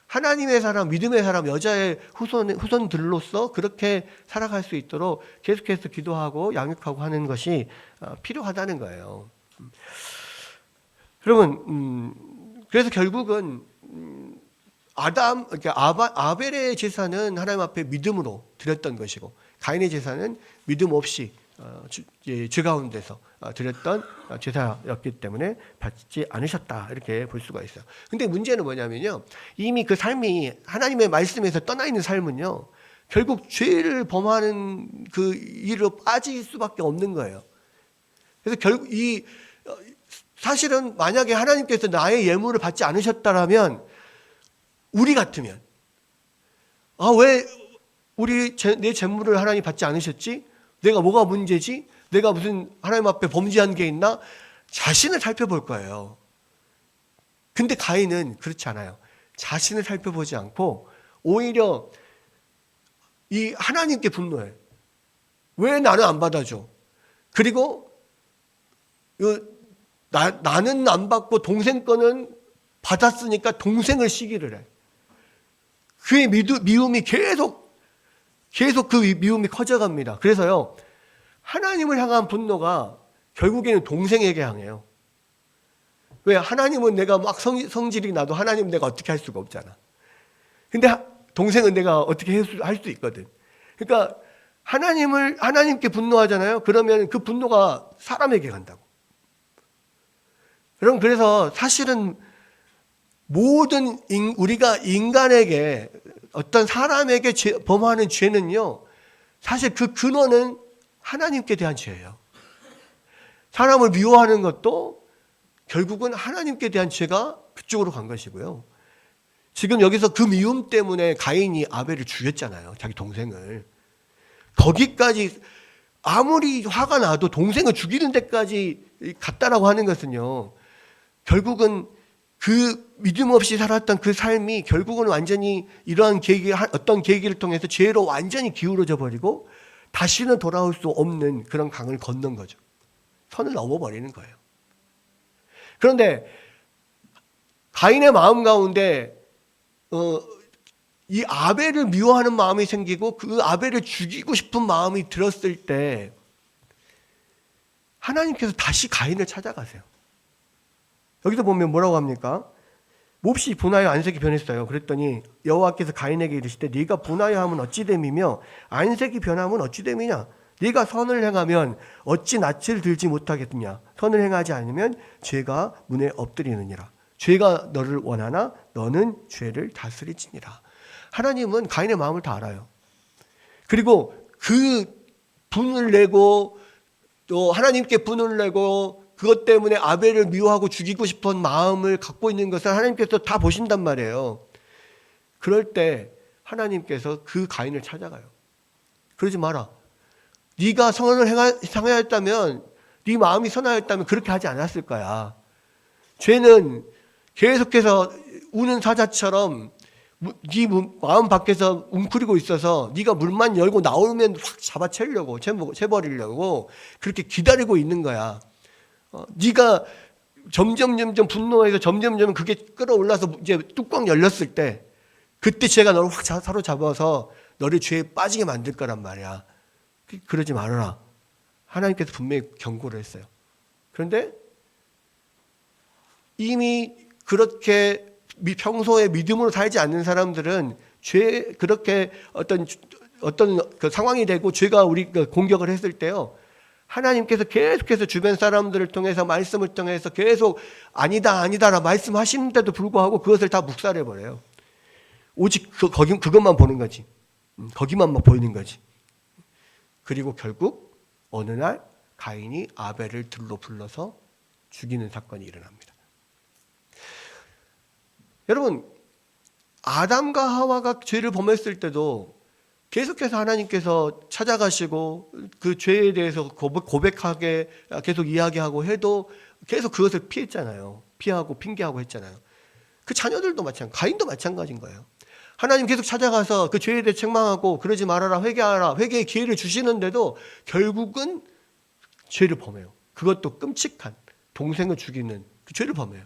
하나님의 사람, 믿음의 사람, 여자의 후손들로서 그렇게 살아갈 수 있도록 계속해서 기도하고 양육하고 하는 것이 필요하다는 거예요. 여러분, 그래서 결국은 그러니까 아벨의 제사는 하나님 앞에 믿음으로 드렸던 것이고, 가인의 제사는 믿음 없이 죄 가운데서 드렸던 제사였기 때문에 받지 않으셨다, 이렇게 볼 수가 있어요. 근데 문제는 뭐냐면요, 이미 그 삶이 하나님의 말씀에서 떠나 있는 삶은요, 결국 죄를 범하는 그 일로 빠질 수밖에 없는 거예요. 그래서 결국 사실은 만약에 하나님께서 나의 예물을 받지 않으셨다라면, 우리 같으면 왜 내 재물을 하나님 받지 않으셨지? 내가 뭐가 문제지? 내가 무슨 하나님 앞에 범죄한 게 있나? 자신을 살펴볼 거예요. 근데 가인은 그렇지 않아요. 자신을 살펴보지 않고 오히려 이 하나님께 분노해. 왜 나는 안 받아줘? 그리고 나는 안 받고 동생 거는 받았으니까 동생을 시기를 해. 그의 미움이 계속 그 미움이 커져갑니다. 그래서요, 하나님을 향한 분노가 결국에는 동생에게 향해요. 왜? 하나님은 내가 막 성질이 나도 하나님은 내가 어떻게 할 수가 없잖아. 근데 동생은 내가 어떻게 할 수 있거든. 그러니까 하나님께 분노하잖아요. 그러면 그 분노가 사람에게 간다고. 여러분, 그래서 사실은 모든 우리가 인간에게, 어떤 사람에게 범하는 죄는요, 사실 그 근원은 하나님께 대한 죄예요. 사람을 미워하는 것도 결국은 하나님께 대한 죄가 그쪽으로 간 것이고요. 지금 여기서 그 미움 때문에 가인이 아벨을 죽였잖아요, 자기 동생을. 거기까지 아무리 화가 나도 동생을 죽이는 데까지 갔다라고 하는 것은요, 결국은 그 믿음 없이 살았던 그 삶이 결국은 완전히 이러한 어떤 계기를 통해서 죄로 완전히 기울어져 버리고 다시는 돌아올 수 없는 그런 강을 건넌 거죠. 선을 넘어버리는 거예요. 그런데 가인의 마음 가운데 이 아벨을 미워하는 마음이 생기고 그 아벨을 죽이고 싶은 마음이 들었을 때 하나님께서 다시 가인을 찾아가세요. 여기서 보면 뭐라고 합니까? 몹시 분하여 안색이 변했어요. 그랬더니 여호와께서 가인에게 이르시되 네가 분하여 함은 어찌 됨이며 안색이 변함은 어찌 됨이냐? 네가 선을 행하면 어찌 낯을 들지 못하겠느냐? 선을 행하지 않으면 죄가 문에 엎드리느니라. 죄가 너를 원하나 너는 죄를 다스리지니라. 하나님은 가인의 마음을 다 알아요. 그리고 그 분을 내고 또 하나님께 분을 내고 그것 때문에 아벨을 미워하고 죽이고 싶은 마음을 갖고 있는 것을 하나님께서 다 보신단 말이에요. 그럴 때 하나님께서 그 가인을 찾아가요. 그러지 마라. 네가 선을 행하였다면, 네 마음이 선하였다면 그렇게 하지 않았을 거야. 죄는 계속해서 우는 사자처럼 네 마음 밖에서 웅크리고 있어서 네가 문만 열고 나오면 확 잡아채려고, 채버리려고 그렇게 기다리고 있는 거야. 네가 점점 분노해서 점점 그게 끌어올라서 이제 뚜껑 열렸을 때 그때 죄가 너를 확 사로잡아서 너를 죄에 빠지게 만들 거란 말이야. 그러지 말아라. 하나님께서 분명히 경고를 했어요. 그런데 이미 그렇게 평소에 믿음으로 살지 않는 사람들은 그렇게 어떤 그 상황이 되고 죄가 우리 공격을 했을 때요, 하나님께서 계속해서 주변 사람들을 통해서 말씀을 통해서 계속 아니다라 말씀하시는데도 불구하고 그것을 다 묵살해버려요. 오직 그것만 보는 거지. 거기만 막 보이는 거지. 그리고 결국 어느 날 가인이 아벨을 들로 불러서 죽이는 사건이 일어납니다. 여러분, 아담과 하와가 죄를 범했을 때도 계속해서 하나님께서 찾아가시고 그 죄에 대해서 고백하게 계속 이야기하고 해도 계속 그것을 피했잖아요. 피하고 핑계하고 했잖아요. 그 자녀들도 마찬가지, 가인도 마찬가지인 거예요. 하나님 계속 찾아가서 그 죄에 대해 책망하고 그러지 말아라, 회개하라, 회개의 기회를 주시는데도 결국은 죄를 범해요. 그것도 끔찍한 동생을 죽이는 그 죄를 범해요.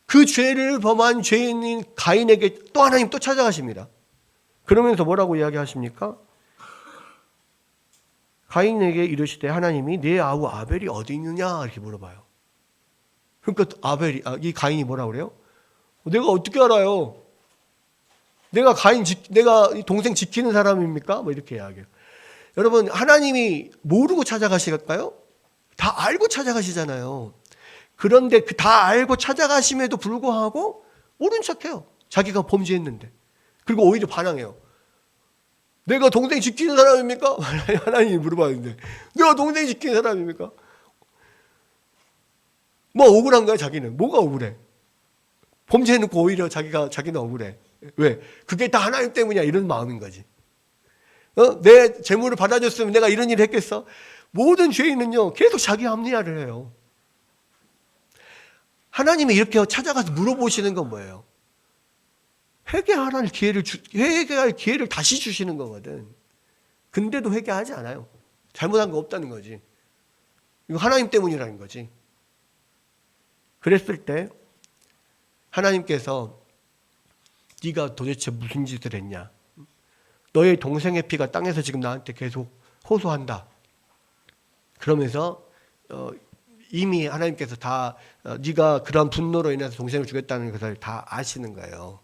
그 죄를 범한 죄인인 가인에게 또 하나님 또 찾아가십니다. 그러면서 뭐라고 이야기하십니까? 가인에게 이르시되 하나님이 내 아우 아벨이 어디 있느냐 이렇게 물어봐요. 그러니까 이 가인이 뭐라 그래요? 내가 어떻게 알아요? 내가 동생 지키는 사람입니까? 뭐 이렇게 이야기해요. 여러분, 하나님이 모르고 찾아가실까요? 다 알고 찾아가시잖아요. 그런데 다 알고 찾아가심에도 불구하고 모른 척해요. 자기가 범죄했는데. 그리고 오히려 반항해요. 내가 동생 지키는 사람입니까? 하나님이 물어봤는데 내가 동생 지키는 사람입니까? 뭐 억울한 거야 자기는. 뭐가 억울해? 범죄해놓고 오히려 자기는 억울해. 왜? 그게 다 하나님 때문이야 이런 마음인 거지. 내 재물을 받아줬으면 내가 이런 일을 했겠어? 모든 죄인은요 계속 자기 합리화를 해요. 하나님이 이렇게 찾아가서 물어보시는 건 뭐예요? 회개할 기회를 다시 주시는 거거든. 근데도 회개하지 않아요. 잘못한 거 없다는 거지. 이거 하나님 때문이라는 거지. 그랬을 때 하나님께서 네가 도대체 무슨 짓을 했냐? 너의 동생의 피가 땅에서 지금 나한테 계속 호소한다. 그러면서 이미 하나님께서 다 네가 그런 분노로 인해서 동생을 죽였다는 것을 다 아시는 거예요.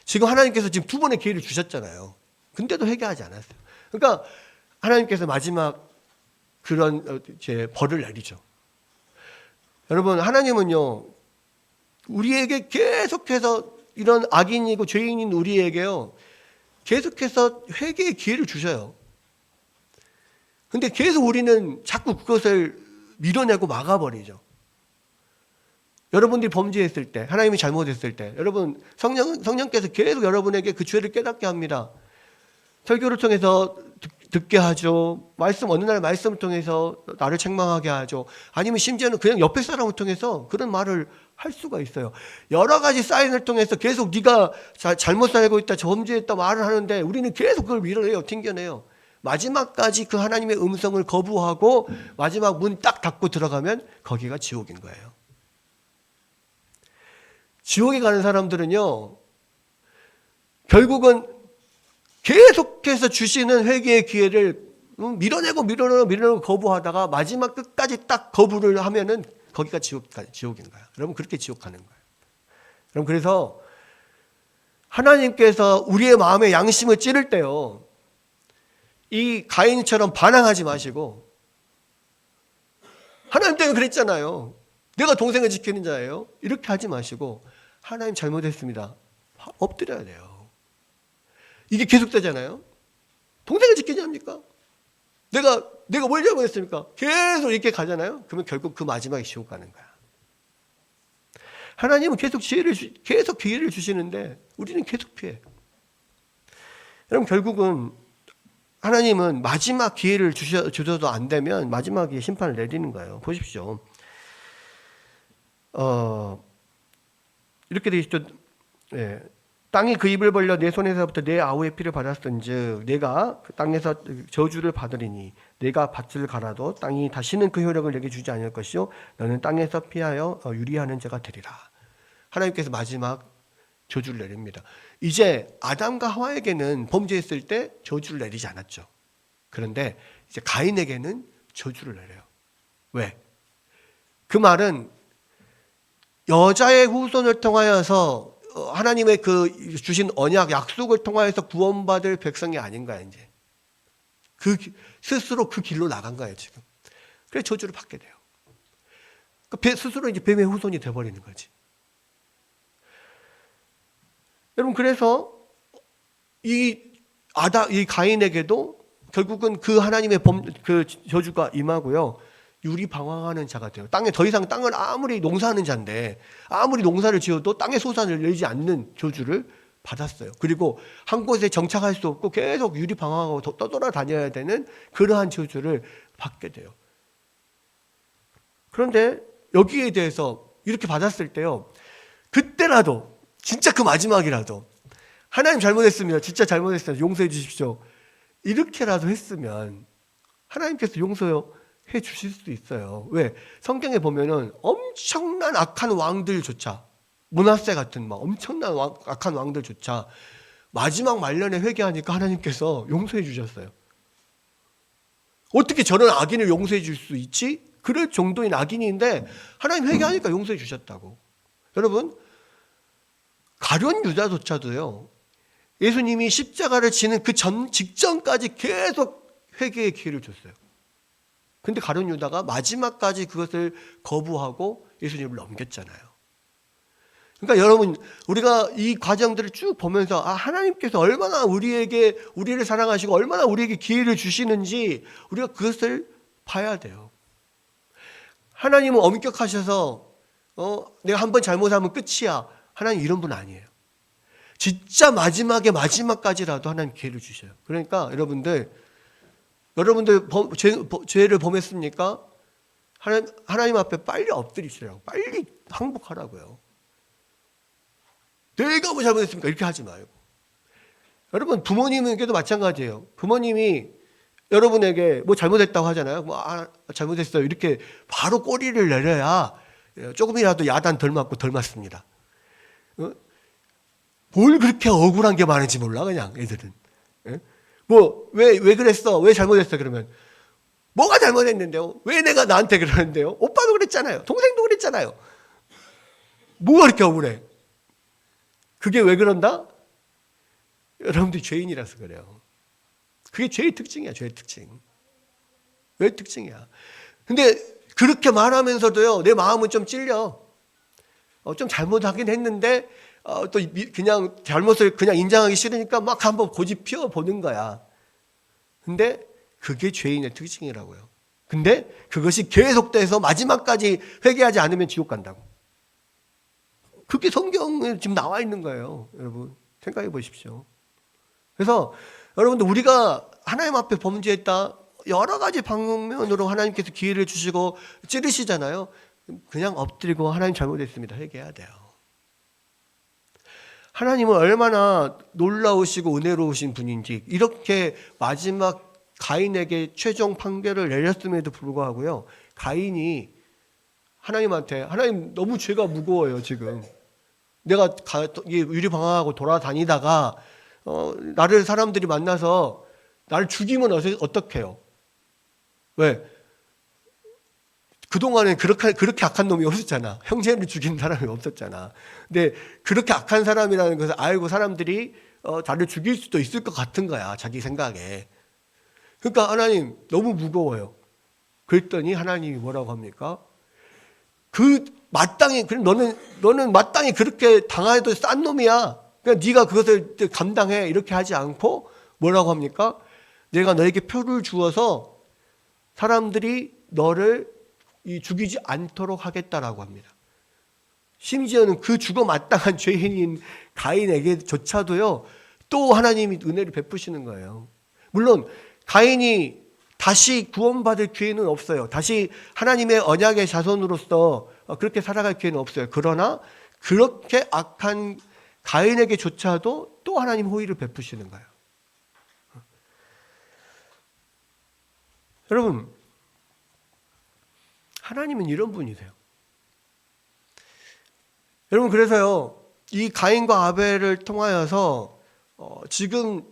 지금 하나님께서 지금 두 번의 기회를 주셨잖아요. 근데도 회개하지 않았어요. 그러니까 하나님께서 마지막 그런 벌을 내리죠. 여러분, 하나님은요 우리에게 계속해서 이런 악인이고 죄인인 우리에게요 계속해서 회개의 기회를 주셔요. 근데 계속 우리는 자꾸 그것을 밀어내고 막아버리죠. 여러분들이 범죄했을 때, 하나님이 잘못했을 때, 여러분 성령께서 계속 여러분에게 그 죄를 깨닫게 합니다. 설교를 통해서 듣게 하죠. 어느 날 말씀을 통해서 나를 책망하게 하죠. 아니면 심지어는 그냥 옆에 사람을 통해서 그런 말을 할 수가 있어요. 여러 가지 사인을 통해서 계속 네가 잘못 살고 있다, 범죄했다 말을 하는데 우리는 계속 그걸 밀어내요, 튕겨내요. 마지막까지 그 하나님의 음성을 거부하고 마지막 문 딱 닫고 들어가면 거기가 지옥인 거예요. 지옥에 가는 사람들은요 결국은 계속해서 주시는 회개의 기회를 밀어내고 거부하다가 마지막 끝까지 딱 거부를 하면은 거기가 지옥인 거야. 여러분, 그렇게 지옥 가는 거예요. 여러분, 그래서 하나님께서 우리의 마음의 양심을 찌를 때요, 이 가인처럼 반항하지 마시고, 하나님 때문에 그랬잖아요. 내가 동생을 지키는 자예요. 이렇게 하지 마시고, 하나님 잘못했습니다. 엎드려야 돼요. 이게 계속되잖아요. 동생을 지키지 않습니까? 내가 뭘 잘못했습니까? 계속 이렇게 가잖아요. 그러면 결국 그 마지막에 지옥 가는 거야. 하나님은 계속 기회를 주시는데 우리는 계속 피해. 여러분, 결국은 하나님은 마지막 기회를 주셔도 안 되면 마지막에 심판을 내리는 거예요. 보십시오. 이렇게 돼 있죠. 예. 땅이 그 입을 벌려 내 손에서부터 내 아우의 피를 받았은즉 내가 그 땅에서 저주를 받으리니 내가 밭을 갈아도 땅이 다시는 그 효력을 내게 주지 않을 것이요 너는 땅에서 피하여 유리하는 자가 되리라. 하나님께서 마지막 저주를 내립니다. 이제 아담과 하와에게는 범죄했을 때 저주를 내리지 않았죠. 그런데 이제 가인에게는 저주를 내려요. 왜? 그 말은 여자의 후손을 통하여서 하나님의 그 주신 언약, 약속을 통하여서 구원받을 백성이 아닌 거야, 이제. 스스로 그 길로 나간 거예요, 지금. 그래서 저주를 받게 돼요. 스스로 이제 뱀의 후손이 돼버리는 거지. 여러분, 그래서 이 가인에게도 결국은 그 하나님의 그 저주가 임하고요. 유리방황하는 자가 돼요. 더 이상 땅을 아무리 농사하는 자인데 아무리 농사를 지어도 땅에 소산을 내지 않는 저주를 받았어요. 그리고 한 곳에 정착할 수 없고 계속 유리방황하고 떠돌아다녀야 되는 그러한 저주를 받게 돼요. 그런데 여기에 대해서 이렇게 받았을 때요, 그때라도 진짜 그 마지막이라도 하나님 잘못했습니다. 진짜 잘못했어요. 용서해 주십시오. 이렇게라도 했으면 하나님께서 용서요 해 주실 수도 있어요. 왜? 성경에 보면은 엄청난 악한 왕들조차, 므낫세 같은 막 엄청난 악한 왕들조차 마지막 말년에 회개하니까 하나님께서 용서해 주셨어요. 어떻게 저런 악인을 용서해 줄 수 있지? 그럴 정도인 악인인데 하나님 회개하니까 용서해 주셨다고. 여러분, 가룟 유다조차도요, 예수님이 십자가를 지는 그 직전까지 계속 회개의 기회를 줬어요. 근데 가룟 유다가 마지막까지 그것을 거부하고 예수님을 넘겼잖아요. 그러니까 여러분, 우리가 이 과정들을 쭉 보면서 하나님께서 얼마나 우리를 사랑하시고 얼마나 우리에게 기회를 주시는지 우리가 그것을 봐야 돼요. 하나님은 엄격하셔서 내가 한번 잘못하면 끝이야. 하나님 이런 분 아니에요. 진짜 마지막까지라도 하나님 기회를 주셔요. 그러니까 여러분들 죄를 범했습니까? 하나님 앞에 빨리 엎드리시라고, 빨리 항복하라고요. 내가 뭐 잘못했습니까? 이렇게 하지 말고. 여러분, 부모님에게도 마찬가지예요. 부모님이 여러분에게 뭐 잘못했다고 하잖아요. 잘못했어요. 이렇게 바로 꼬리를 내려야 조금이라도 야단 덜 맞고 덜 맞습니다. 뭘 그렇게 억울한 게 많은지 몰라, 그냥 애들은. 왜 그랬어? 왜 잘못했어? 그러면 뭐가 잘못했는데요? 왜 내가 나한테 그러는데요? 오빠도 그랬잖아요. 동생도 그랬잖아요. 뭐가 그렇게 억울해? 그게 왜 그런다? 여러분들이 죄인이라서 그래요. 그게 죄의 특징이야, 죄의 특징. 왜 특징이야? 근데 그렇게 말하면서도요, 내 마음은 좀 찔려. 좀 잘못하긴 했는데 또 그냥 잘못을 그냥 인정하기 싫으니까 막 한번 고집 피워보는 거야. 근데 그게 죄인의 특징이라고요. 근데 그것이 계속돼서 마지막까지 회개하지 않으면 지옥 간다고. 그게 성경에 지금 나와 있는 거예요. 여러분, 생각해 보십시오. 그래서 여러분들, 우리가 하나님 앞에 범죄했다, 여러 가지 방면으로 하나님께서 기회를 주시고 찌르시잖아요. 그냥 엎드리고 하나님 잘못했습니다, 회개해야 돼요. 하나님은 얼마나 놀라우시고 은혜로우신 분인지, 이렇게 마지막 가인에게 최종 판결을 내렸음에도 불구하고요, 가인이 하나님한테, 하나님 너무 죄가 무거워요 지금. 내가 유리방황하고 돌아다니다가 나를 사람들이 만나서 나를 죽이면 어떡해요? 왜? 그동안에 그렇게 악한 놈이 없었잖아. 형제를 죽인 사람이 없었잖아. 근데 그렇게 악한 사람이라는 것을 알고 사람들이 나를 죽일 수도 있을 것 같은 거야. 자기 생각에. 그러니까 하나님 너무 무거워요. 그랬더니 하나님이 뭐라고 합니까? 마땅히, 너는 마땅히 그렇게 당해도 싼 놈이야. 그러니까 네가 그것을 감당해. 이렇게 하지 않고 뭐라고 합니까? 내가 너에게 표를 주어서 사람들이 너를 죽이지 않도록 하겠다라고 합니다. 심지어는 그 죽어 마땅한 죄인인 가인에게조차도요, 또 하나님이 은혜를 베푸시는 거예요. 물론 가인이 다시 구원받을 기회는 없어요. 다시 하나님의 언약의 자손으로서 그렇게 살아갈 기회는 없어요. 그러나 그렇게 악한 가인에게조차도 또 하나님 호의를 베푸시는 거예요. 여러분, 하나님은 이런 분이세요. 여러분, 그래서요, 이 가인과 아벨을 통하여서 지금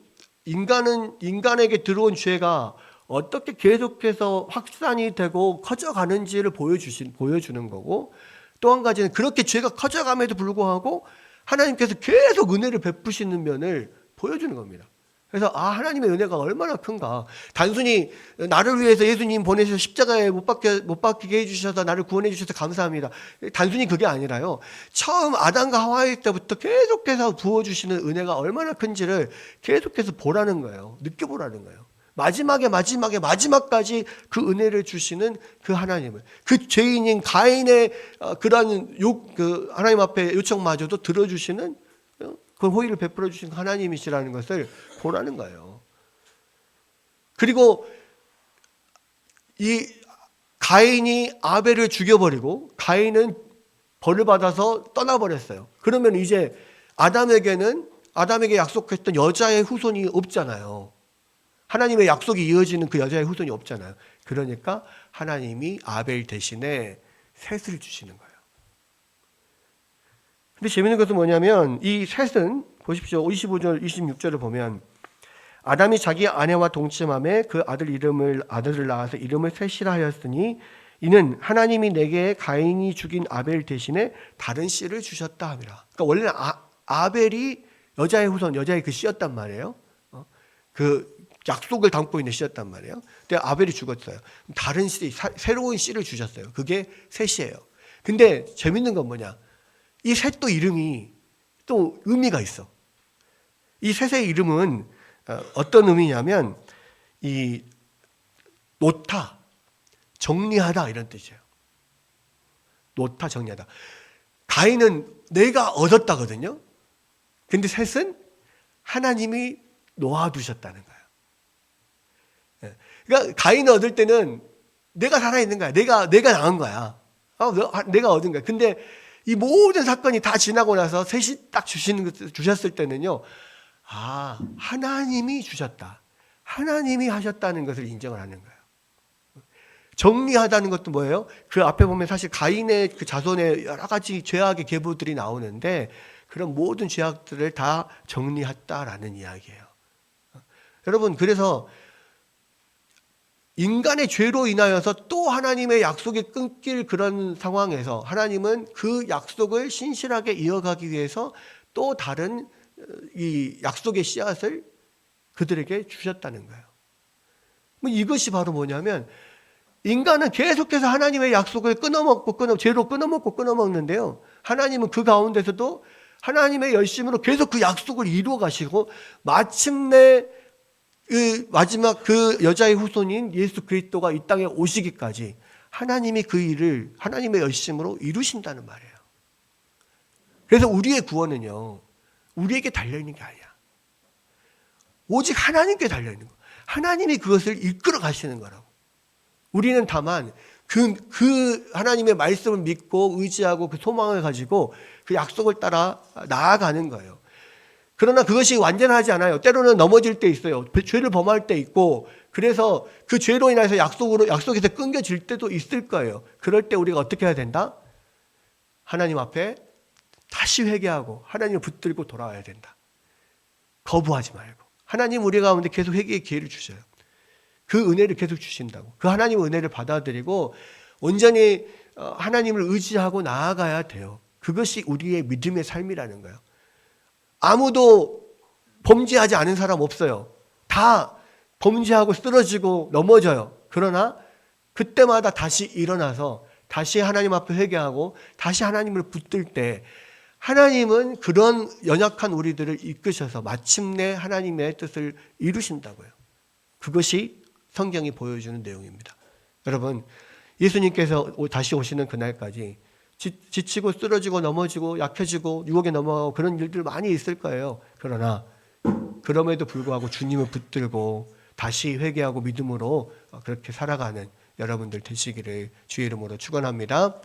인간에게 들어온 죄가 어떻게 계속해서 확산이 되고 커져가는지를 보여주는 거고, 또 한 가지는 그렇게 죄가 커져감에도 불구하고 하나님께서 계속 은혜를 베푸시는 면을 보여주는 겁니다. 그래서 하나님의 은혜가 얼마나 큰가. 단순히 나를 위해서 예수님 보내셔서 십자가에 못 박히게 해주셔서 나를 구원해 주셔서 감사합니다. 단순히 그게 아니라요, 처음 아담과 하와이 때부터 계속해서 부어주시는 은혜가 얼마나 큰지를 계속해서 보라는 거예요. 느껴보라는 거예요. 마지막까지 그 은혜를 주시는 그 하나님을, 그 죄인인 가인의 그러한 하나님 앞에 요청마저도 들어주시는 그 호의를 베풀어 주신 하나님이시라는 것을 보라는 거예요. 그리고 이 가인이 아벨을 죽여버리고 가인은 벌을 받아서 떠나버렸어요. 그러면 이제 아담에게 약속했던 여자의 후손이 없잖아요. 하나님의 약속이 이어지는 그 여자의 후손이 없잖아요. 그러니까 하나님이 아벨 대신에 셋을 주시는 거예요. 근데 재밌는 것은 뭐냐면 이 셋은 보십시오. 25절 26절을 보면 아담이 자기 아내와 동침함에 그 아들을 낳아서 이름을 셋이라 하였으니 이는 하나님이 내게 가인이 죽인 아벨 대신에 다른 씨를 주셨다 함이라. 그러니까 원래는 아벨이 여자의 후손, 여자의 그 씨였단 말이에요. 그 약속을 담고 있는 씨였단 말이에요. 근데 아벨이 죽었어요. 다른 씨, 새로운 씨를 주셨어요. 그게 셋이에요. 근데 재밌는 건 뭐냐? 이 셋도 이름이 또 의미가 있어. 이 셋의 이름은 어떤 의미냐면 이 놓다, 정리하다 이런 뜻이에요. 놓다, 정리하다. 가인은 내가 얻었다거든요. 근데 셋은 하나님이 놓아두셨다는 거예요. 그러니까 가인을 얻을 때는 내가 살아있는 거야. 내가 나은 거야. 내가 얻은 거야. 근데 이 모든 사건이 다 지나고 나서 셋이 딱 주셨을 때는요, 하나님이 주셨다. 하나님이 하셨다는 것을 인정을 하는 거예요. 정리하다는 것도 뭐예요? 그 앞에 보면 사실 가인의 그 자손의 여러 가지 죄악의 계보들이 나오는데 그런 모든 죄악들을 다 정리했다라는 이야기예요. 여러분, 그래서 인간의 죄로 인하여서 또 하나님의 약속이 끊길 그런 상황에서 하나님은 그 약속을 신실하게 이어가기 위해서 또 다른 이 약속의 씨앗을 그들에게 주셨다는 거예요. 이것이 바로 뭐냐면 인간은 계속해서 하나님의 약속을 죄로 끊어먹는데요. 하나님은 그 가운데서도 하나님의 열심으로 계속 그 약속을 이루어 가시고 마침내 그 마지막 그 여자의 후손인 예수 그리스도가 이 땅에 오시기까지 하나님이 그 일을 하나님의 열심으로 이루신다는 말이에요. 그래서 우리의 구원은요, 우리에게 달려있는 게 아니야. 오직 하나님께 달려있는 거예요. 하나님이 그것을 이끌어 가시는 거라고. 우리는 다만 그 하나님의 말씀을 믿고 의지하고 그 소망을 가지고 그 약속을 따라 나아가는 거예요. 그러나 그것이 완전하지 않아요. 때로는 넘어질 때 있어요. 죄를 범할 때 있고, 그래서 그 죄로 인해서 약속에서 끊겨질 때도 있을 거예요. 그럴 때 우리가 어떻게 해야 된다? 하나님 앞에 다시 회개하고 하나님을 붙들고 돌아와야 된다. 거부하지 말고 하나님 우리 가운데 계속 회개의 기회를 주셔요. 그 은혜를 계속 주신다고. 그 하나님의 은혜를 받아들이고 온전히 하나님을 의지하고 나아가야 돼요. 그것이 우리의 믿음의 삶이라는 거예요. 아무도 범죄하지 않은 사람 없어요. 다 범죄하고 쓰러지고 넘어져요. 그러나 그때마다 다시 일어나서 다시 하나님 앞에 회개하고 다시 하나님을 붙들 때 하나님은 그런 연약한 우리들을 이끄셔서 마침내 하나님의 뜻을 이루신다고요. 그것이 성경이 보여주는 내용입니다. 여러분, 예수님께서 다시 오시는 그날까지 지치고 쓰러지고 넘어지고 약해지고 유혹에 넘어가고 그런 일들 많이 있을 거예요. 그러나 그럼에도 불구하고 주님을 붙들고 다시 회개하고 믿음으로 그렇게 살아가는 여러분들 되시기를 주의 이름으로 축원합니다.